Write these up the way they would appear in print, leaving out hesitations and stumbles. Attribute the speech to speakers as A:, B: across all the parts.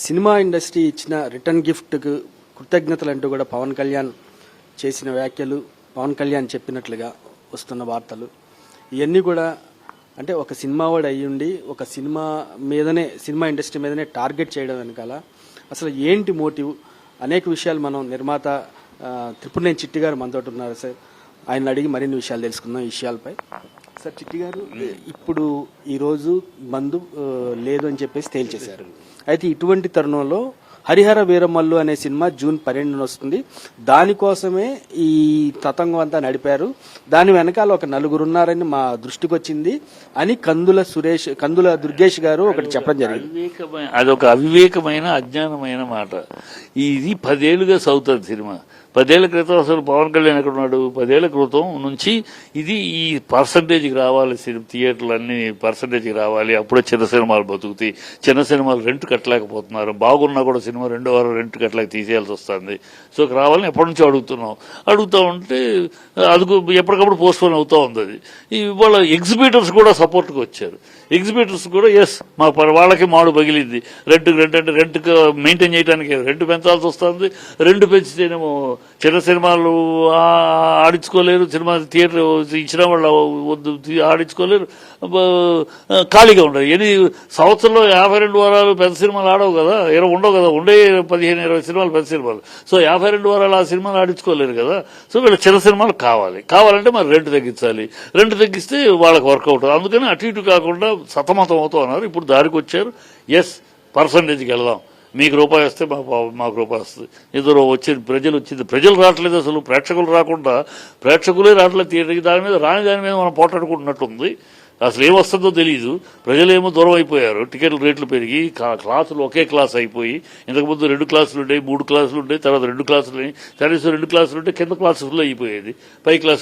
A: Cinema industry ఇచ్చిన return గిఫ్ట్కు కృతజ్ఞతలు అంటూ కూడా పవన్ కళ్యాణ్ చేసిన వ్యాఖ్యలు, పవన్ కళ్యాణ్ చెప్పినట్లుగా వస్తున్న వార్తలు ఇవన్నీ కూడా అంటే ఒక సినిమా వాడు అయ్యుండి ఒక సినిమా ఇండస్ట్రీ మీదనే టార్గెట్ చేయడం వెనకాల అసలు ఏంటి మోటివ్ అనేక విషయాలు మనం నిర్మాత త్రిపురనేని చిట్టి గారు మనతోటి ఉన్నారు సార్. ఆయన అడిగి మరిన్ని విషయాలు తెలుసుకుందాం ఈ విషయాలపై. సార్ చిట్టి గారు, ఇప్పుడు ఈరోజు మందు లేదు అని చెప్పేసి తేల్చేశారు. అయితే ఇటువంటి తరుణంలో హరిహర వీరమల్లు అనే సినిమా జూన్ 12న వస్తుంది. దానికోసమే ఈ తతంగం అంతా నడిపారు. దాని వెనకాల ఒక నలుగురు ఉన్నారని మా దృష్టికి వచ్చింది అని కందుల దుర్గేష్ గారు ఒకటి చెప్పడం జరిగింది.
B: అదొక అవివేకమైన అజ్ఞానమైన మాట. ఇది 10 ఏళ్లుగా సాగుతుంది సినిమా. 10 ఏళ్ల క్రితం అసలు పవన్ కళ్యాణ్ ఎక్కడ ఉన్నాడు? 10 ఏళ్ల క్రితం నుంచి ఇది ఈ పర్సంటేజ్కి రావాలి, థియేటర్లు అన్ని పర్సంటేజ్కి రావాలి, అప్పుడే చిన్న సినిమాలు బతుకుతాయి. చిన్న సినిమాలు రెంట్ కట్టలేకపోతున్నారు. బాగున్నా కూడా సినిమా 2 వారం రెంట్ కట్టలేక తీసేయాల్సి వస్తుంది. సో రావాలని ఎప్పటి నుంచో అడుగుతూ ఉంటే అది ఎప్పటికప్పుడు పోస్ట్పోన్ అవుతూ ఉంది. అది ఇవాళ ఎగ్జిబిటర్స్ కూడా సపోర్ట్కి వచ్చారు. ఎగ్జిబిటర్స్ కూడా మా వాళ్ళకి మాడు పగిలింది. రెంట్ మెయింటైన్ చేయడానికి రెంట్ పెంచాల్సి వస్తుంది. రెంట్ పెంచితేనేమో చిన్న సినిమాలు ఆడించుకోలేరు, సినిమా థియేటర్ ఇచ్చిన వాళ్ళు వద్దు ఆడించుకోలేరు, ఖాళీగా ఉండదు. సంవత్సరంలో 52 వారాలు పెద్ద సినిమాలు ఆడవు కదా, ఉండవు కదా, ఉండే 15-20 సినిమాలు పెద్ద సినిమాలు. సో 52 వారాలు ఆ సినిమాలు ఆడించుకోలేరు కదా. సో వీళ్ళ చిన్న సినిమాలు కావాలంటే మరి రెంట్ తగ్గించాలి. రెంట్ తగ్గిస్తే వాళ్ళకి వర్కౌట్. అందుకని అటు ఇటు కాకుండా సతమతం అవుతూ ఉన్నారు. ఇప్పుడు దారికి వచ్చారు. ఎస్, పర్సంటేజ్కి వెళదాం, మీకు రూపాయి వస్తే మాకు రూపాయి వస్తుంది. ఏదో ప్రజలు రావట్లేదు. అసలు ప్రేక్షకులు రాకుండా ప్రేక్షకులే రావట్లేదు థియేటర్కి. దాని మీద మనం పోట్లాడుకుంటున్నట్టుంది. అసలు ఏమొస్తుందో తెలియదు. ప్రజలేమో దూరం అయిపోయారు. టికెట్ల రేట్లు పెరిగి క్లాసులు ఒకే క్లాస్ అయిపోయి, ఇంతకుముందు 2 క్లాసులు ఉండేవి, 3 క్లాసులు ఉండేవి, తర్వాత 2 క్లాసులు, కనీసం 2 క్లాసులు ఉంటే కింద క్లాసు ఫుల్ అయిపోయేది. పై క్లాస్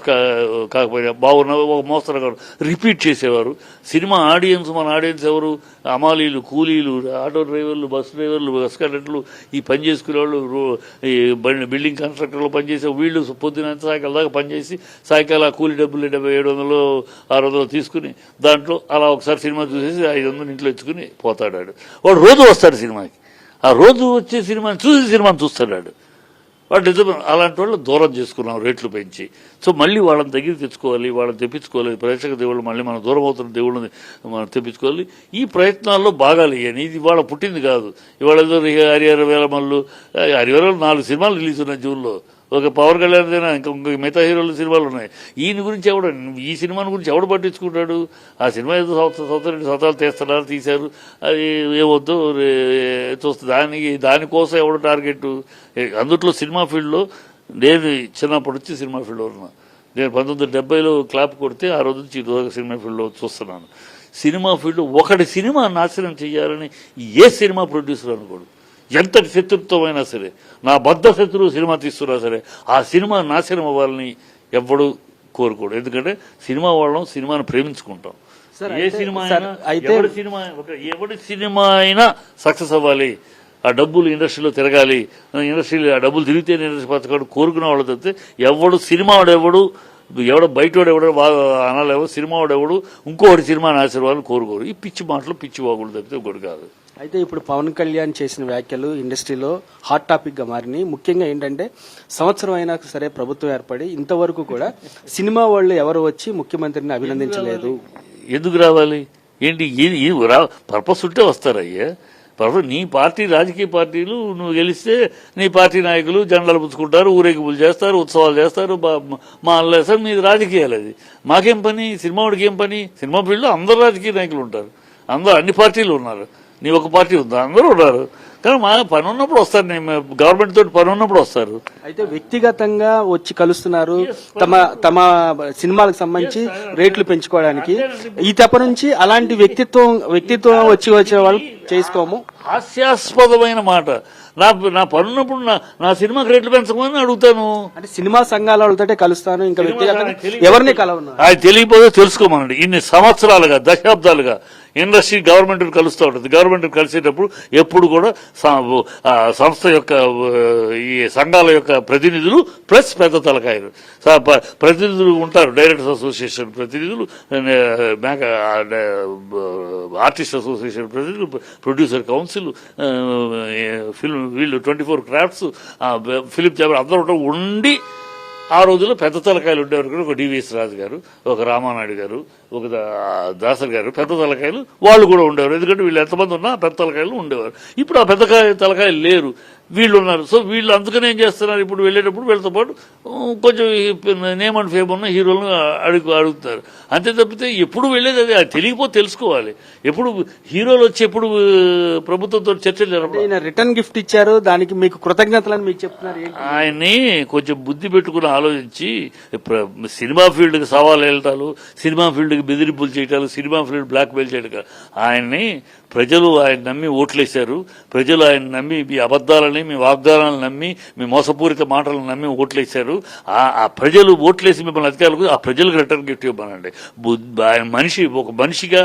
B: కాకపోయినా బాగున్న ఒక మోస్తరుగా రిపీట్ చేసేవారు. సినిమా మన ఆడియన్స్ ఎవరు? అమాలీలు, కూలీలు, ఆటో డ్రైవర్లు, బస్ డ్రైవర్లు, బస్ కండక్టర్లు, ఈ పని చేసుకునేవాళ్ళు, ఈ బిల్డింగ్ కన్స్ట్రక్టర్లు పనిచేసే వీళ్ళు పొద్దున సాయంకాలం దాకా పనిచేసి సాయంకాలం కూలీ డబ్బులు 700, 600 తీసుకుని దాంట్లో అలా ఒకసారి సినిమా చూసేసి 500 ఇంట్లో ఇచ్చుకుని పోతాడు. వాడు రోజు వస్తాడు సినిమాకి. ఆ రోజు వచ్చే సినిమాని చూస్తాడు. వాడు నిజమే. అలాంటి వాళ్ళు దూరం చేసుకున్నాం రేట్లు పెంచి. సో మళ్ళీ వాళ్ళని దగ్గరికి తెచ్చుకోవాలి, వాళ్ళని తెప్పించుకోవాలి. ప్రేక్షక దేవుళ్ళు మళ్ళీ మనం దూరం అవుతున్న దేవుళ్ళని మనం తెప్పించుకోవాలి. ఈ ప్రయత్నాల్లో భాగాలు ఇవన్నీ. ఇది ఇవాళ పుట్టింది కాదు. ఇవాళ ఏదో హరిహర వీరమల్లు 4 సినిమాలు రిలీజ్ ఉన్నాయి జూన్లో. ఒక పవన్ కళ్యాణ్ ఇంకా మిగతా హీరోల సినిమాలు ఉన్నాయి. ఈయన గురించి ఈ సినిమాని గురించి ఎవడు పట్టించుకుంటాడు? ఆ సినిమా ఏదో సంవత్సరాలు తీశారు, అది ఏమొద్దు చూస్తుంది. దానికోసం ఎవడు టార్గెట్? అందుట్లో సినిమా ఫీల్డ్లో నేను చిన్నప్పటి నుంచి సినిమా ఫీల్డ్లో ఉన్నా. నేను 1970లో క్లాప్ కొడితే ఆ రోజు నుంచి ఈరోజు సినిమా ఫీల్డ్లో చూస్తున్నాను. సినిమా ఫీల్డ్ ఒకటి సినిమా నాశనం చేయాలని ఏ సినిమా ప్రొడ్యూసర్ అనుకోడు. ఎంతటి శత్రుత్వమైనా సరే, నా బద్ధ శత్రువు సినిమా తీస్తున్నా సరే ఆ సినిమా నాశనం అవ్వాలని ఎవ్వడు కోరుకోడు. ఎందుకంటే సినిమా వాళ్ళం సినిమాను ప్రేమించుకుంటాం. ఏ సినిమా అయినా ఎవరి సినిమా అయినా సక్సెస్ అవ్వాలి, ఆ డబ్బులు ఇండస్ట్రీలో తిరగాలి, ఇండస్ట్రీలో ఆ డబ్బులు తిరిగితే ఇండస్ట్రీ పథకాలు కోరుకునే వాళ్ళు తప్పితే సినిమా ఎవడో బయటోడు ఎవడో బాగా అనాలేవో, సినిమా వాడెవడు ఇంకోటి సినిమా నాశనం కోరుకోరు. ఈ పిచ్చి మాటలు, పిచ్చి వాగులు తప్పితే ఒకటి కాదు.
A: అయితే ఇప్పుడు పవన్ కళ్యాణ్ చేసిన వ్యాఖ్యలు ఇండస్ట్రీలో హాట్ టాపిక్గా మారినాయి. ముఖ్యంగా ఏంటంటే సంవత్సరం అయినా సరే ప్రభుత్వం ఏర్పడి ఇంతవరకు కూడా సినిమా వాళ్ళు ఎవరు వచ్చి ముఖ్యమంత్రిని అభినందించలేదు.
B: ఎందుకు రావాలి? ఏంటి పర్పస్ ఉంటే వస్తారయ్యా. నీ పార్టీ, రాజకీయ పార్టీలు నువ్వు గెలిస్తే నీ పార్టీ నాయకులు జెండాలు పుచ్చుకుంటారు, ఊరేగింపులు చేస్తారు, ఉత్సవాలు చేస్తారు, మా అల్లేస్తారు. మీది రాజకీయాలు. అది మాకేం పని? సినిమా వాడికి ఏం పని? సినిమా ఫీల్డ్లో అందరు రాజకీయ నాయకులు ఉంటారు, అన్ని పార్టీలు ఉన్నారు. నీ ఒక పార్టీ ఉందా? అందరూ ఉన్నారు. కానీ మా పని ఉన్నప్పుడు వస్తారు, గవర్నమెంట్ తోటి పని ఉన్నప్పుడు వస్తారు.
A: అయితే వ్యక్తిగతంగా వచ్చి కలుస్తున్నారు తమ సినిమాలకు సంబంధించి రేట్లు పెంచుకోవడానికి. ఈ తప్ప నుంచి అలాంటి వ్యక్తిత్వం వచ్చే వాళ్ళు చేసుకోము.
B: హాస్యాస్పదమైన మాట. నా పనున్నప్పుడు నా సినిమాకి రేట్లు పెంచమని అడుగుతాను.
A: అంటే సినిమా సంఘాల వాళ్ళతో కలుస్తాను, ఇంకా వ్యక్తిగతంగా ఎవరిని కలవను.
B: అది తెలియకపోతే తెలుసుకోమనండి. ఇన్ని సంవత్సరాలుగా, దశాబ్దాలుగా ఇండస్ట్రీ గవర్నమెంట్ కలుస్తూ ఉంటుంది. గవర్నమెంట్ కలిసేటప్పుడు ఎప్పుడు కూడా సంస్థ యొక్క ఈ సంఘాల యొక్క ప్రతినిధులు ప్లస్ పెద్ద తలకాయలు ప్రతినిధులు ఉంటారు. డైరెక్టర్స్ అసోసియేషన్ ప్రతినిధులు, ఆర్టిస్ట్ అసోసియేషన్ ప్రతినిధులు, ప్రొడ్యూసర్ కౌన్సిల్, ఫిల్మ్ వీళ్ళు 24 క్రాఫ్ట్స్, ఫిలిం ఛాంబర్ అందరూ ఉండి ఆ రోజుల్లో పెద్ద తలకాయలు ఉండేవారు కూడా. ఒక డివిఎస్ రాజు గారు, ఒక రామానాయుడు గారు, ఒక దాసరి గారు, పెద్ద తలకాయలు వాళ్ళు కూడా ఉండేవారు. ఎందుకంటే వీళ్ళు ఎంతమంది ఉన్నా పెద్ద తలకాయలు ఉండేవారు. ఇప్పుడు ఆ పెద్ద తలకాయలు లేరు, వీళ్ళు ఉన్నారు. సో వీళ్ళు అందుకనే ఏం చేస్తున్నారు, ఇప్పుడు వెళ్ళేటప్పుడు వీళ్ళతో పాటు కొంచెం నేమ్ అండ్ ఫేమ్ ఉన్న హీరోలను అడుగుతారు. అంతే తప్పితే ఎప్పుడు వెళ్ళేది అది తెలియకపోతే తెలుసుకోవాలి. ఎప్పుడు హీరోలు వచ్చి ఎప్పుడు ప్రభుత్వంతో చర్చలు జరపడం.
A: రిటర్న్ గిఫ్ట్ ఇచ్చారు, దానికి మీకు కృతజ్ఞతలని మీకు చెప్తున్నారు.
B: ఆయన్ని కొంచెం బుద్ధి పెట్టుకుని ఆలోచించి సినిమా ఫీల్డ్కి సవాల్ వెళ్ళటాలు, సినిమా ఫీల్డ్కి బెదిరింపులు చేయటాలు, సినిమా ఫీల్డ్ బ్లాక్ మెయిల్ చేయడం, ఆయన్ని ప్రజలు ఆయన నమ్మి ఓట్లేశారు. ప్రజలు ఆయన నమ్మి మీ అబద్దాలని, మీ వాగ్దానాలను నమ్మి, మీ మోసపూరిత మాటలను నమ్మి ఓట్లేశారు. ఆ ప్రజలు ఓట్లేసి మిమ్మల్ని అధికారులకు ఆ ప్రజలకు రిటర్న్ గిఫ్ట్ ఇవ్వమనండి. ఆయన ఒక మనిషిగా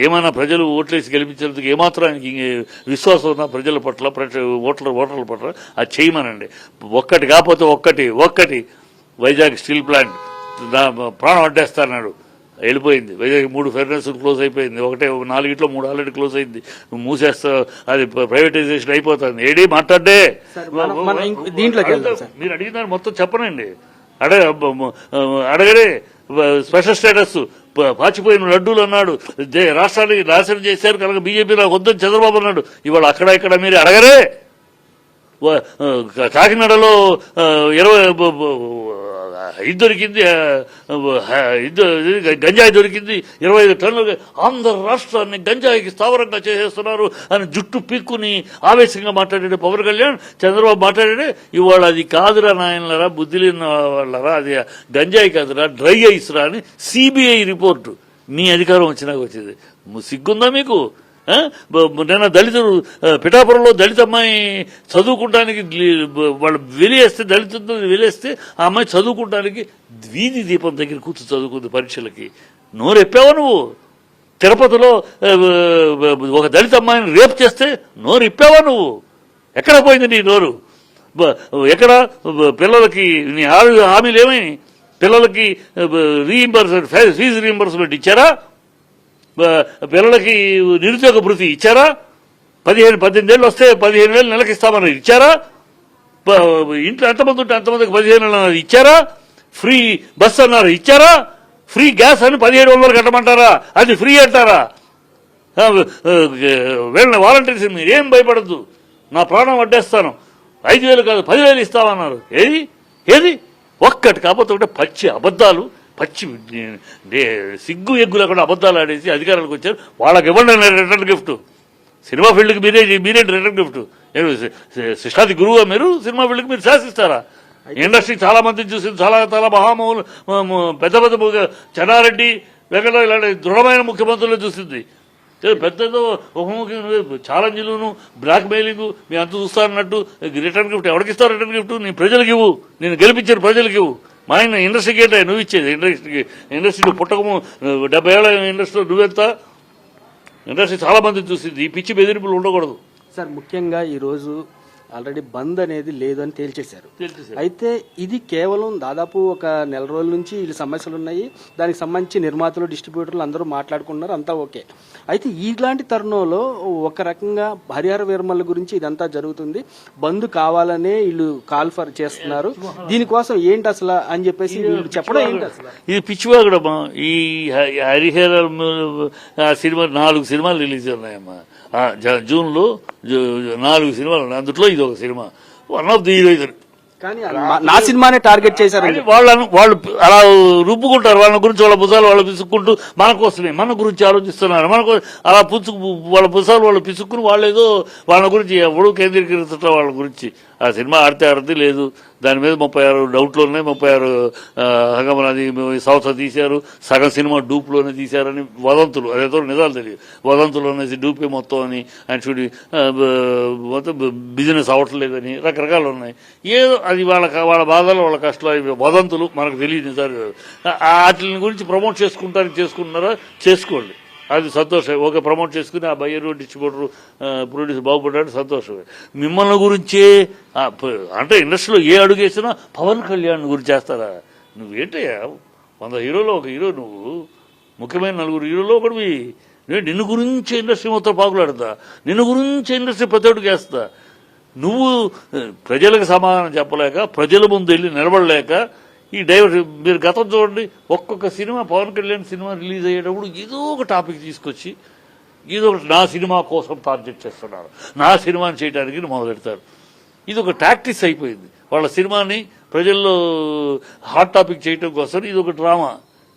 B: ఏమైనా ప్రజలు ఓట్లేసి గెలిపించేందుకు ఏమాత్రం ఆయనకి విశ్వాసం ఉన్నా ప్రజల పట్ల, ఓటర్ల పట్ల అది చేయమనండి. ఒక్కటి కాకపోతే ఒక్కటి వైజాగ్ స్టీల్ ప్లాంట్ ప్రాణం అడ్డేస్తాడు, వెళ్ళిపోయింది. వైజాగ్ 3 ఫెర్నెస్ క్లోజ్ అయిపోయింది. 4 3 ఆల్రెడీ క్లోజ్ అయింది. నువ్వు అది ప్రైవేటైజేషన్ అయిపోతుంది. ఏడీ మాట్లాడే
A: దీంట్లోకి
B: మీరు అడిగిన మొత్తం చెప్పనండి. అడగడే స్పెషల్ స్టేటస్, పాచిపోయిన లడ్డూలు అన్నాడు, రాష్ట్రానికి నాశనం చేశారు కనుక బీజేపీ నాకు వద్దని చంద్రబాబు అన్నాడు. ఇవాళ ఇక్కడ మీరు అడగరే. కాకినాడలో 20 దొరికింది, గంజాయి దొరికింది, 25 టన్నులు. ఆంధ్ర రాష్ట్రాన్ని గంజాయికి స్థావరంగా చేసేస్తున్నారు అని జుట్టు పీక్కుని ఆవేశంగా మాట్లాడాడు పవన్ కళ్యాణ్. చంద్రబాబు మాట్లాడాడే. ఇవాళ అది కాదురా నాయనలరా, బుద్ధి లేని వాళ్ళరా, అది గంజాయి కాదురా, డ్రై ఐస్ రా అని సిబిఐ రిపోర్టు మీ అధికారం వచ్చినాక వచ్చింది. సిగ్గుందా మీకు? నిన్న దళితులు పిఠాపురంలో దళిత అమ్మాయి చదువుకుంటానికి వాళ్ళు వెలివేస్తే ఆ అమ్మాయి చదువుకుంటానికి వీధి దీపం దగ్గర కూర్చు చదువుకుంది పరీక్షలకి. నోరెప్పావా నువ్వు? తిరుపతిలో ఒక దళిత అమ్మాయిని రేపు చేస్తే నోరెప్పావా నువ్వు? ఎక్కడ పోయింది నీ నోరు? ఎక్కడ పిల్లలకి నీ హామీలు ఏమైనా? పిల్లలకి ఫీజు రీయింబర్స్మెంట్ ఇచ్చారా? పిల్లలకి నిరుద్యోగ భృతి ఇచ్చారా? 18 ఏళ్ళు వస్తే 15,000 నెలకి ఇస్తామని ఇచ్చారా? ఇంట్లో ఎంతమంది ఉంటే అంతమందికి 15,000 ఇచ్చారా? ఫ్రీ బస్ అన్నారు ఇచ్చారా? ఫ్రీ గ్యాస్ అని 1700 కట్టమంటారా? అది ఫ్రీ అంటారా? వెళ్ళిన వాలంటీర్స్ మీరేం భయపడద్దు, నా ప్రాణం అడ్డేస్తాను, 5,000 కాదు 10,000 ఇస్తామన్నారు. ఏది ఒక్కటి కాకపోతే ఒకటే పచ్చి అబద్దాలు, పచ్చి సిగ్గు ఎగ్గు లేకుండా అబద్దాలు ఆడేసి అధికారులకు వచ్చారు. వాళ్ళకి ఇవ్వండి రిటర్న్ గిఫ్ట్. సినిమా ఫీల్డ్కి మీరే రిటర్న్ గిఫ్ట్. శిష్టాది గురువుగా మీరు సినిమా ఫీల్డ్కి మీరు శాసిస్తారా? ఇండస్ట్రీ చాలా మందిని చూసింది, చాలా మహామహులు, పెద్ద చెన్నారెడ్డి, వెంకట ఇలాంటి దృఢమైన ముఖ్యమంత్రులు చూసింది. పెద్దదో ఒకముఖి ఛాలెంజ్లను, బ్లాక్ మెయిలింగ్ మీ అంత చూస్తారన్నట్టు రిటర్న్ గిఫ్ట్ ఎవరికి ఇస్తావు? రిటర్న్ గిఫ్ట్ నీ ప్రజలకు ఇవ్వు, నేను గెలిపించాను ప్రజలకు ఇవ్వు. మా ఆయన ఇండస్ట్రీకి ఏంటో నువ్వు ఇచ్చేది? ఇండస్ట్రీ పుట్టకము 70 ఏళ్ళ ఇండస్ట్రీలో నువ్వెంత? ఇండస్ట్రీ చాలా మంది చూసింది. ఈ పిచ్చి బెదిరింపులు ఉండకూడదు
A: సార్. ముఖ్యంగా ఈరోజు ఆల్రెడీ బంద్ అనేది లేదు అని తేల్చేశారు. అయితే ఇది కేవలం దాదాపు ఒక నెల రోజుల నుంచి ఈ సమస్యలు ఉన్నాయి, దానికి సంబంధించి నిర్మాతలు, డిస్ట్రిబ్యూటర్లు అందరూ మాట్లాడుకున్నారు, అంతా ఓకే. అయితే ఇలాంటి తరుణంలో ఒక రకంగా హరిహర వీరమల్ల గురించి ఇదంతా జరుగుతుంది, బంద్ కావాలనే వీళ్ళు కాల్ ఫర్ చేస్తున్నారు, దీనికోసం ఏంటి అసలు అని చెప్పేసి వీళ్ళు చెప్పడం ఏంటి అసలు?
B: ఇది పిచ్చివాగడమ్మా. ఈ హరిహర సినిమా 4 సినిమాలు రిలీజ్ ఉన్నాయమ్మా జూన్లో. 4 సినిమాలు ఉన్నాయి, అందులో ఇది ఒక cinema. One of the hero.
A: కానీ నా సినిమానే టార్గెట్ చేశారు.
B: వాళ్ళు అలా రుబ్బుకుంటారు, వాళ్ళ గురించి వాళ్ళ పుస్తకాలు వాళ్ళు పిసుక్కుంటూ మన గురించి ఆలోచిస్తున్నారు. అలా వాళ్ళ పుస్తకాలు వాళ్ళు పిసుక్కుని వాళ్ళేదో వాళ్ళ గురించి ఎవడు కేంద్రీకరిస్తారు వాళ్ళ గురించి. ఆ సినిమా ఆడితే లేదు, దాని మీద 36 డౌట్లు ఉన్నాయి, 36 హంగమనాది సంస్థ తీశారు, సగం సినిమా డూప్లోనే తీశారని వదంతులు, అదేదో నిజాలు తెలియదు. వదంతులు అనేసి డూపే మొత్తం అని, ఆయన చూడి మొత్తం బిజినెస్ అవ్వట్లేదని రకరకాలు ఉన్నాయి. ఏదో అది వాళ్ళ బాధలు, వాళ్ళ కష్టాలు, వదంతులు, మనకు తెలియదు నిజాలు. వాటి గురించి ప్రమోట్ చేసుకుంటారా చేసుకోండి. అది సంతోషం. ఒక ప్రమోట్ చేసుకుని ఆ బయ్యరు డిస్ట్రిబ్యూటర్ ప్రొడ్యూసర్ బాగుపడ్డాడు, సంతోషమే. మిమ్మల్ని గురించే అంటే ఇండస్ట్రీలో ఏ అడుగు వేసినా పవన్ కళ్యాణ్ గురించి చేస్తారా? నువ్వేంటయ్యా 100 హీరోలో ఒక హీరో, నువ్వు ముఖ్యమైన 4 హీరోలో ఒకటివి. నిన్ను గురించి ఇండస్ట్రీ మొత్తం పాకులాడుతా, నిన్ను గురించి ఇండస్ట్రీ ప్రతి ఒక్కటికి వేస్తా. నువ్వు ప్రజలకు సమాధానం చెప్పలేక, ప్రజల ముందు వెళ్ళి నిలబడలేక ఈ మీరు గతం చూడండి, ఒక్కొక్క cinema Pawan Kalyan cinema release అయ్యేటప్పుడు ఏదో ఒక టాపిక్ తీసుకొచ్చి ఏదో ఒకటి నా సినిమా కోసం టార్గెట్ చేస్తున్నారు, నా సినిమాని చేయడానికి మొదలెడతారు. ఇది ఒక టాక్టిక్స్ అయిపోయింది. వాళ్ళ సినిమాని ప్రజల్లో హాట్ టాపిక్ చేయడం కోసం ఇది ఒక డ్రామా.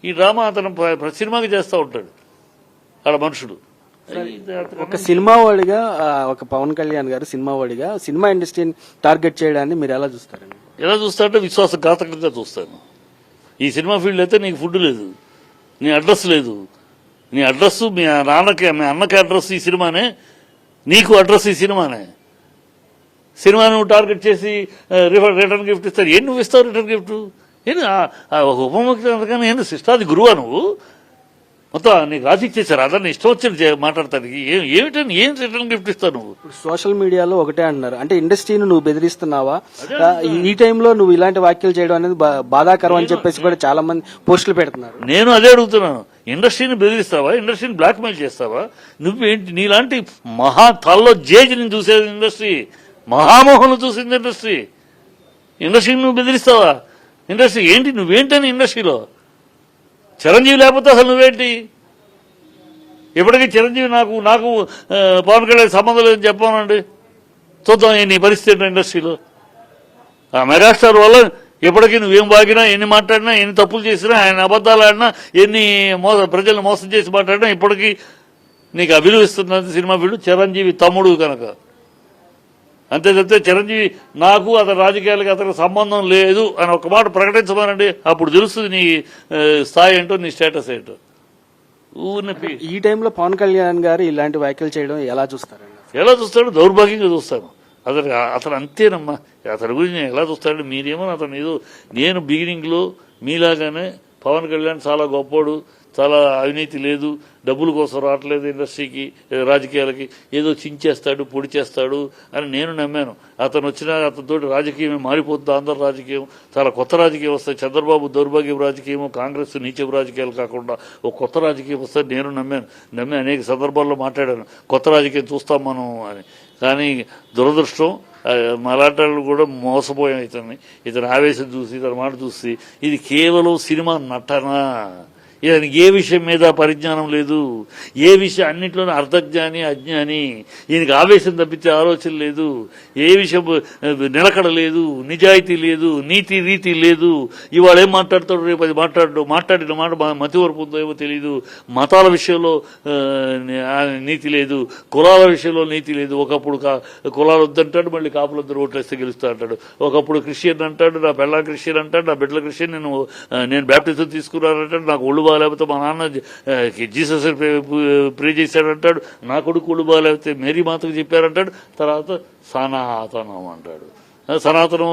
B: ఈ డ్రామా అతను ప్రతి సినిమాకి చేస్తూ ఉంటాడు వాళ్ళ మనుషుడు.
A: ఒక సినిమా వాడిగా, ఒక పవన్ కళ్యాణ్ గారు సినిమా వాడిగా సినిమా ఇండస్ట్రీని టార్గెట్ చేయడాన్ని మీరు ఎలా చూస్తారండి?
B: ఎలా చూస్తారంటే విశ్వాసఘాతకంగా చూస్తాను. ఈ సినిమా ఫీల్డ్ అయితే నీకు ఫుడ్ లేదు, నీ అడ్రస్ లేదు, నీ అడ్రస్ మీ నాన్నకి మీ అన్నకి అడ్రస్ ఈ సినిమానే, నీకు అడ్రస్ ఈ సినిమానే. సినిమా నువ్వు టార్గెట్ చేసి రిటర్న్ గిఫ్ట్ ఇస్తారు. ఏం నువ్వు ఇస్తావు రిటర్న్ గిఫ్ట్? ఏంటి ఒక ఉప ముఖ్యమంత్రి ఏంటి శిష్టాది గురువా నువ్వు? మొత్తం నీకు రాసి ఇచ్చేసారు, అదన్నీ ఇష్టం వచ్చి మాట్లాడతానికి ఏమిటని ఏం రిటర్న్ గిఫ్ట్ ఇస్తావు నువ్వు?
A: ఇప్పుడు సోషల్ మీడియాలో ఒకటే అంటున్నారు, అంటే ఇండస్ట్రీని నువ్వు బెదిరిస్తున్నావా, ఈ టైంలో నువ్వు ఇలాంటి వ్యాఖ్యలు చేయడం అనేది బాధాకరం అని చెప్పేసి కూడా చాలా మంది పోస్టులు పెడుతున్నారు.
B: నేను అదే అడుగుతున్నాను, ఇండస్ట్రీని బెదిరిస్తావా, ఇండస్ట్రీని బ్లాక్మెయిల్ చేస్తావా? నువ్వేంటి, నీలాంటి మహా తల్లో జేజిని చూసేది ఇండస్ట్రీ, మహామోహన్ చూసింది ఇండస్ట్రీ. ఇండస్ట్రీని నువ్వు బెదిరిస్తావా? ఇండస్ట్రీ ఏంటి, నువ్వేంటని ఇండస్ట్రీలో? చిరంజీవి లేకపోతే అసలు నువ్వేంటి? ఇప్పటికీ చిరంజీవి నాకు పవన్ కళ్యాణ్ సంబంధం లేదని చెప్పానండి. చూద్దాం నీ పరిస్థితి ఇండస్ట్రీలో. ఆ మెగాస్టార్ వల్ల ఇప్పటికీ నువ్వేం బాగినా, ఎన్ని మాట్లాడినా, ఎన్ని తప్పులు చేసినా, ఆయన అబద్దాలు ఆడినా, ఎన్ని ప్రజలను మోసం చేసి మాట్లాడినా ఇప్పటికీ నీకు అభిలువిస్తున్నది సినిమా ఫీల్డ్ చిరంజీవి తమ్ముడు కనుక. అంతే తప్పితే చిరంజీవి నాకు అతని రాజకీయాలకి అతనికి సంబంధం లేదు అని ఒక మాట ప్రకటించమనండి, అప్పుడు తెలుస్తుంది నీ స్థాయి ఏంటో, నీ స్టేటస్ ఏంటో.
A: ఈ టైంలో పవన్ కళ్యాణ్ గారు ఇలాంటి వ్యాఖ్యలు చేయడం ఎలా చూస్తారండి?
B: ఎలా చూస్తాడు? దౌర్భాగ్యంగా చూస్తాను. అతను అంతేనమ్మా. అతని గురించి నేను ఎలా చూస్తాడు? మీరేమో అతను ఏదో, నేను బిగినింగ్లో మీలాగానే పవన్ కళ్యాణ్ చాలా గొప్పోడు, చాలా అవినీతి లేదు, డబ్బుల కోసం రావట్లేదు ఇండస్ట్రీకి, రాజకీయాలకి, ఏదో చించేస్తాడు, పొడి చేస్తాడు అని నేను నమ్మాను. అతను వచ్చినా అతనితో రాజకీయమే మారిపోతుంది. ఆంధ్ర రాజకీయం చాలా కొత్త రాజకీయం వస్తాయి. చంద్రబాబు దౌర్భాగ్యం రాజకీయము, కాంగ్రెస్ నీచపు రాజకీయాలు కాకుండా ఒక కొత్త రాజకీయం వస్తుంది నేను నమ్మి అనేక సందర్భాల్లో మాట్లాడాను, కొత్త రాజకీయం చూస్తాం మనం అని. కానీ దురదృష్టం మలాంటి వాళ్ళు కూడా మోసపోయాం. ఇతని ఆవేశం చూసి, ఇతని మాట చూసి, ఇది కేవలం సినిమా నటన. ఈయనకి ఏ విషయం మీద పరిజ్ఞానం లేదు, ఏ విషయం అన్నింటిలోనూ అర్ధజ్ఞాని, అజ్ఞాని. ఈయనకి ఆవేశం తప్పించే ఆలోచన లేదు, ఏ విషయం నిలకడ లేదు, నిజాయితీ లేదు, నీతి రీతి లేదు. ఇవాళ ఏం మాట్లాడతాడు, రేపు అది మాట్లాడిన మాట మతివరపు ఉందో ఏమో తెలియదు. మతాల విషయంలో నీతి లేదు, కులాల విషయంలో నీతి లేదు. ఒకప్పుడు కులాలు వద్దంటాడు, మళ్ళీ కాపులందరూ ఓట్లేస్తే గెలుస్తా అంటాడు. ఒకప్పుడు క్రిస్టియన్ అంటాడు, నా పెళ్ళ క్రిస్టియన్ అంటాడు, నా బిడ్డల క్రిస్టియన్, నేను బ్యాప్టిజం తీసుకున్నానంటాడు, నాకు ఒళ్ళు లేకపోతే మా నాన్న జీసస్ ప్రే చేశాడంటాడు, నా కొడుకు ఒళ్ళు బాగాలేకపోతే మేరీ మాతకు చెప్పారంటాడు. తర్వాత సనాతనం అంటాడు. సనాతనం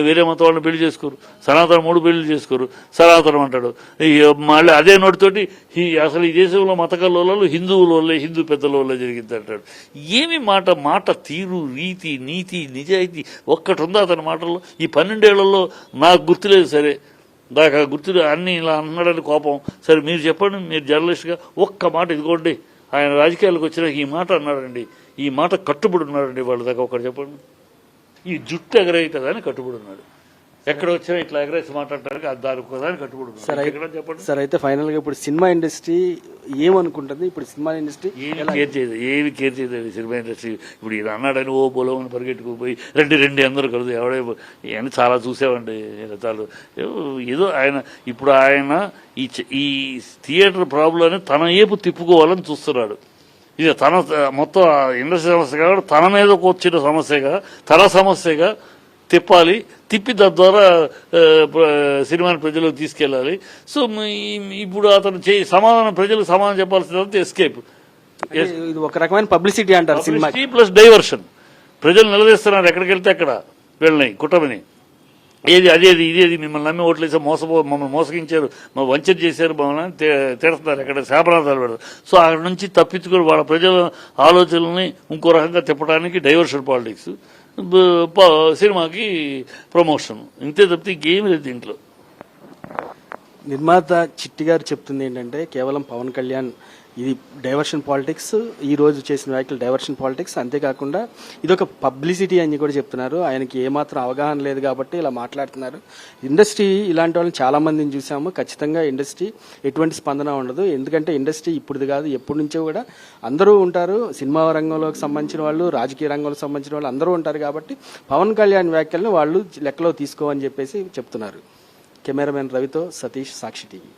B: వేరే మతం వాళ్ళని పెళ్లి చేసుకోరు, సనాతనం 3 పెళ్లి చేసుకోరు, సనాతనం అంటాడు. మళ్ళీ అదే నోటితోటి అసలు ఈ దేశంలో మత కల్లోలాలు హిందువుల వల్లే, హిందూ పెద్దల వల్లే జరిగింది అంటాడు. ఏమి మాట తీరు, రీతి, నీతి, నిజాయితీ ఒక్కటి ఉందా అతని మాటల్లో? ఈ 12 ఏళ్లలో నాకు గుర్తులేదు. సరే దాకా గుర్తులు అన్ని ఇలా అన్నాడని కోపం. సరే మీరు చెప్పండి, మీరు జర్నలిస్ట్గా ఒక్క మాట, ఇదిగోండి ఆయన రాజకీయాలకు వచ్చినాక ఈ మాట అన్నాడండి, ఈ మాట కట్టుబడి ఉన్నాడండి వాళ్ళ దాకా ఒకటి చెప్పండి. ఈ జుట్టు ఎగరేయటదని కట్టుబడి ఉన్నాడు. ఎక్కడ వచ్చినా ఇట్లా ఎగరేసి మాట్లాడటానికి దానికి కట్టుబడి ఉన్నాడు. చెప్పండి
A: సార్. అయితే ఫైనల్ గా ఇప్పుడు సినిమా ఇండస్ట్రీ ఏమనుకుంటుంది? ఇప్పుడు సినిమా ఇండస్ట్రీ
B: ఏమి కేర్ చేయదు సినిమా ఇండస్ట్రీ. ఇప్పుడు ఇది అన్నాడని ఓ బోలోని పరిగెట్టుకుపోయి రెండు అందరూ కలుదు ఎవడే అని చాలా చూసామండి. చాలు ఏదో ఆయన ఈ థియేటర్ ప్రాబ్లం తన ఏపు తిప్పుకోవాలని చూస్తున్నాడు. ఇది తన మొత్తం ఇండస్ట్రీ సమస్య కాబట్టి తన మీదకు వచ్చిన సమస్యగా, తన సమస్యగా తిప్పి దాని ద్వారా సినిమాని ప్రజలకు తీసుకెళ్ళాలి. సో ఇప్పుడు అతను ప్రజలకు సమాధానం చెప్పాల్సిందంతా ఎస్కేప్.
A: ఇది ఒక రకమైన పబ్లిసిటీ అంటారు, సినిమా
B: ప్లస్ డైవర్షన్. ప్రజలు నిలదీస్తున్నారు ఎక్కడికి వెళ్తే అక్కడ వీళ్ళని కుటుంబని. ఇదేది మిమ్మల్ని నమ్మి ఓట్లేసి మమ్మల్ని మోసగించారు, వంచన చేశారు, మమ్మల్ని తిడుతున్నారు, ఎక్కడ శాపనార్థాలు పెడతారు. సో అక్కడ నుంచి తప్పించుకొని వాళ్ళ ప్రజల ఆలోచనల్ని ఇంకో రకంగా తిప్పడానికి డైవర్షన్ పాలిటిక్స్, సినిమాకి ప్రమోషన్, ఇంతే తప్పితే ఇంకేం లేదు దీంట్లో.
A: నిర్మాత చిట్టి గారు చెప్తుంది ఏంటంటే కేవలం పవన్ కళ్యాణ్ ఇది డైవర్షన్ పాలిటిక్స్, ఈ రోజు చేసిన వ్యాఖ్యలు డైవర్షన్ పాలిటిక్స్, అంతేకాకుండా ఇదొక పబ్లిసిటీ అని కూడా చెప్తున్నారు. ఆయనకి ఏమాత్రం అవగాహన లేదు కాబట్టి ఇలా మాట్లాడుతున్నారు. ఇండస్ట్రీ ఇలాంటి వాళ్ళని చాలా మందిని చూసాము. ఖచ్చితంగా ఇండస్ట్రీ ఎటువంటి స్పందన ఉండదు. ఎందుకంటే ఇండస్ట్రీ ఇప్పుడుది కాదు, ఎప్పటి నుంచో కూడా అందరూ ఉంటారు. సినిమా రంగంలోకి సంబంధించిన వాళ్ళు, రాజకీయ రంగంలోకి సంబంధించిన వాళ్ళు అందరూ ఉంటారు. కాబట్టి పవన్ కళ్యాణ్ వ్యాఖ్యలను వాళ్ళు లెక్కలో తీసుకోవని చెప్పేసి చెప్తున్నారు. కెమెరామెన్ రవితో సతీష్, సాక్షి టీవీ.